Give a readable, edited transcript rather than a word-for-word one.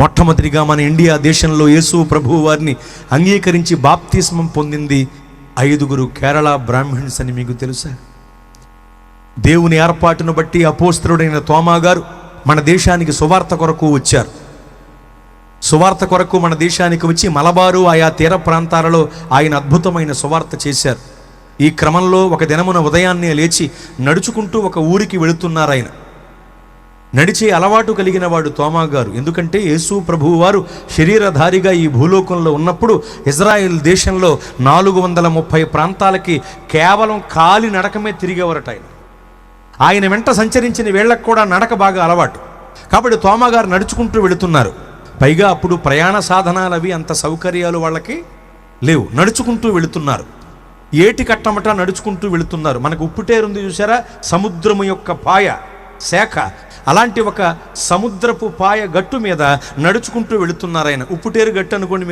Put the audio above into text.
మొట్టమొదటిగా మన ఇండియా దేశంలో యేసు ప్రభువు వారిని అంగీకరించి బాప్తిస్మం పొందింది 5 కేరళ బ్రాహ్మణ్స్ అని మీకు తెలుసా? దేవుని ఏర్పాటును బట్టి అపోస్తలుడైన తోమా గారు మన దేశానికి సువార్త కొరకు వచ్చారు. సువార్త కొరకు మన దేశానికి వచ్చి మలబారు ఆయా తీర ప్రాంతాలలో ఆయన అద్భుతమైన సువార్త చేశారు. ఈ క్రమంలో ఒక దినమున ఉదయాన్నే లేచి నడుచుకుంటూ ఒక ఊరికి వెళుతున్నారు. ఆయన నడిచే అలవాటు కలిగిన వాడు తోమా గారు. ఎందుకంటే యేసు ప్రభువు వారు శరీరధారిగా ఈ భూలోకంలో ఉన్నప్పుడు ఇజ్రాయెల్ దేశంలో 430 ప్రాంతాలకి కేవలం కాలి నడకమే తిరిగేవారట. ఆయన వెంట సంచరించిన వీళ్ళకు కూడా నడక బాగా అలవాటు. కాబట్టి తోమా గారు నడుచుకుంటూ వెళుతున్నారు. పైగా అప్పుడు ప్రయాణ సాధనాలు అవి అంత సౌకర్యాలు వాళ్ళకి లేవు. నడుచుకుంటూ వెళుతున్నారు. ఏటి కట్టమట నడుచుకుంటూ వెళుతున్నారు. మనకు ఉప్పుటేరుంది చూసారా, సముద్రము యొక్క పాయ శాఖ, అలాంటి ఒక సముద్రపు పాయ గట్టు మీద నడుచుకుంటూ వెళుతున్నారు. ఆయన ఉప్పుటేరు గట్టు అనుకోండి.